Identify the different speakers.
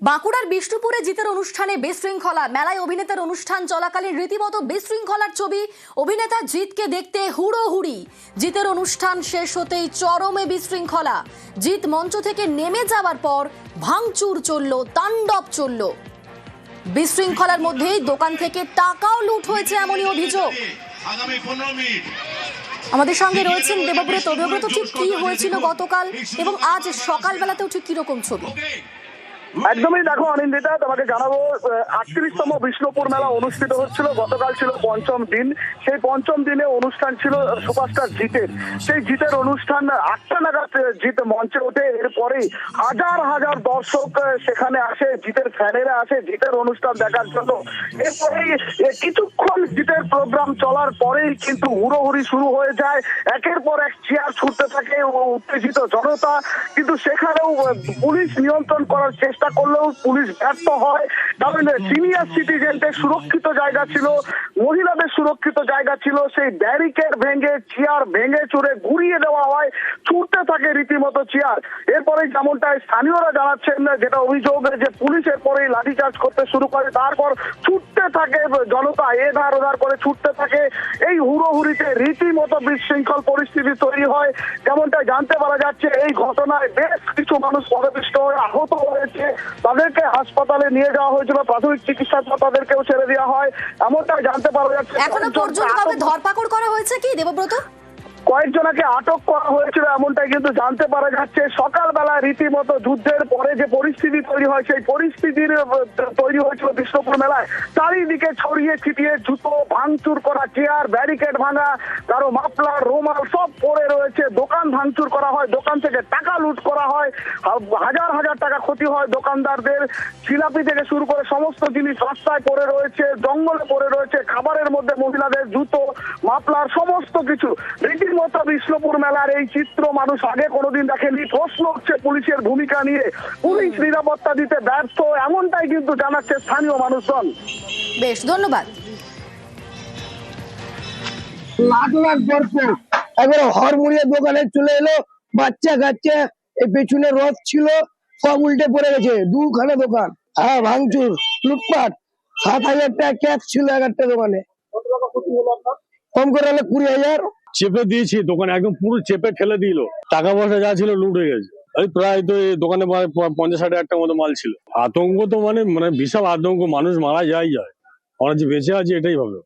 Speaker 1: বাঁকুড়ার বিষ্ণুপুরে জিতের অনুষ্ঠানে বিশৃঙ্খলা। মেলায় অভিনেতার অনুষ্ঠান চলাকালীন রীতিমতো বিশৃঙ্খলার ছবি। অভিনেতা জিতকে দেখতে হুড়োহুড়ি। জিতের অনুষ্ঠান শেষ হতেই চরমে বিশৃঙ্খলা। জিত মঞ্চ থেকে নেমে যাওয়ার পর ভাঙচুর চলল, তাণ্ডব চলল। বিশৃঙ্খলার মধ্যেই দোকান থেকে টাকাও লুট হয়েছে এমনই অভিযোগ। আমাদের সঙ্গে রয়েছেন দেবব্রত। দেবব্রত, ঠিক কি হয়েছিল গতকাল এবং আজ সকালবেলাতেও ঠিক কিরকম ছবি?
Speaker 2: একদমই দেখো অনিন্দিতা, তোমাকে জানাবো 38তম বিষ্ণুপুর মেলা অনুষ্ঠিত হচ্ছিল। গতকাল ছিল পঞ্চম দিন। সেই পঞ্চম দিনে অনুষ্ঠান ছিল সুপারস্টার জিতের। সেই জিতের অনুষ্ঠান 8টা নাগাদ জিত মঞ্চে ওঠে। এরপরে হাজার হাজার দর্শক সেখানে আসে, জিতের ফ্যানেরা আসে জিতের অনুষ্ঠান দেখার জন্য। এরপরেই কিছুক্ষণ জিতের প্রোগ্রাম চলার পরেই কিন্তু হুড়োহুড়ি শুরু হয়ে যায়। একের পর এক চেয়ার ছুটতে থাকে উত্তেজিত জনতা, কিন্তু সেখানেও পুলিশ নিয়ন্ত্রণ করার চেষ্টা করলেও পুলিশ ব্যর্থ হয়। কারণ সিনিয়র সিটিজেনদের সুরক্ষিত জায়গা ছিল, মহিলাদের সুরক্ষিত জায়গা ছিল, সেই ব্যারিকেড ভেঙে চেয়ার ভেঙে চুরে ঘুরিয়ে দেওয়া হয়। ছুটতে থাকে রীতিমতো চেয়ার। এরপরে যেমনটা স্থানীয়রা জানাচ্ছেন, যেটা অভিযোগ যে পুলিশের পরেই লাঠিচার্জ করতে শুরু করে, তারপর ছুটতে থাকে জনতা, এধার ওধার করে ছুটতে থাকে। এই হুড়োহুড়িতে রীতিমতো বিশৃঙ্খল পরিস্থিতি তৈরি হয়। যেমনটা জানতে পারা যাচ্ছে, এই ঘটনায় বেশ কিছু মানুষ পদপিষ্ট হয়ে আহত হয়েছে। তাদেরকে হাসপাতালে নিয়ে যাওয়া হয়েছিল, প্রাথমিক চিকিৎসার পর তাদেরকেও ছেড়ে দেওয়া হয়, এমনটাই জানতে পারা যাচ্ছে।
Speaker 1: এখনো পর্যন্ত কাউকে ধরপাকড় করা হয়েছে কি দেবব্রত?
Speaker 2: কয়েকজনকে আটক করা হয়েছিল এমনটাই কিন্তু জানতে পারা যাচ্ছে। সকালবেলা রীতিমতো যুদ্ধের পরে যে পরিস্থিতি তৈরি হয়, সেই পরিস্থিতির তৈরি হয়েছিল বিষ্ণুপুর মেলায়। চারিদিকে ছড়িয়ে ছিটিয়ে জুতো, ভাঙচুর করা চেয়ার, ব্যারিকেড ভাঙা, কারো মাফলার, রুমাল সব পড়ে রয়েছে। দোকান ভাঙচুর করা হয়, দোকান থেকে টাকা লুট করা হয়, হাজার হাজার টাকা ক্ষতি হয় দোকানদারদের। জিলাপি থেকে শুরু করে সমস্ত জিনিস রাস্তায় পড়ে রয়েছে, জঙ্গলে পড়ে রয়েছে। খাবারের মধ্যে মহিলাদের জুতো, মাফলার সমস্ত কিছু। রীতিমতো বিষ্ণুপুর মেলার এই চিত্র মানুষ আগে কোনোদিন দেখেনি। প্রশ্ন হচ্ছে পুলিশের ভূমিকা নিয়ে, পুলিশ নিরাপত্তা দিতে ব্যর্থ, এমনটাই কিন্তু জানাচ্ছে স্থানীয় মানুষজন।
Speaker 1: বেশ, ধন্যবাদ।
Speaker 3: লাখ লাখ দর্শক এবার হরমুড়িয়া দোকানে চলে এলো, বাচ্চা কাচ্চা, এই পেছনে রথ ছিল সব উল্টে পড়ে গেছে। দুখানা দোকান, হ্যাঁ ভাঙচুর, লুটপাট। 7,000 টাকা ক্যাশ ছিল একটা দোকানে, কম করে হলে 20,000।
Speaker 4: চেপে দিয়েছি দোকানে, একদম পুরো চেপে ঠেলে দিল। টাকা পয়সা যা ছিল লুট হয়ে গেছে। এই প্রায় তো এই দোকানে 50-60 টাকার মতো মাল ছিল। আতঙ্ক তো মানে বিশাল আতঙ্ক, মানুষ মারা যায়। আমরা যে বেঁচে আছি এটাই ভাবে।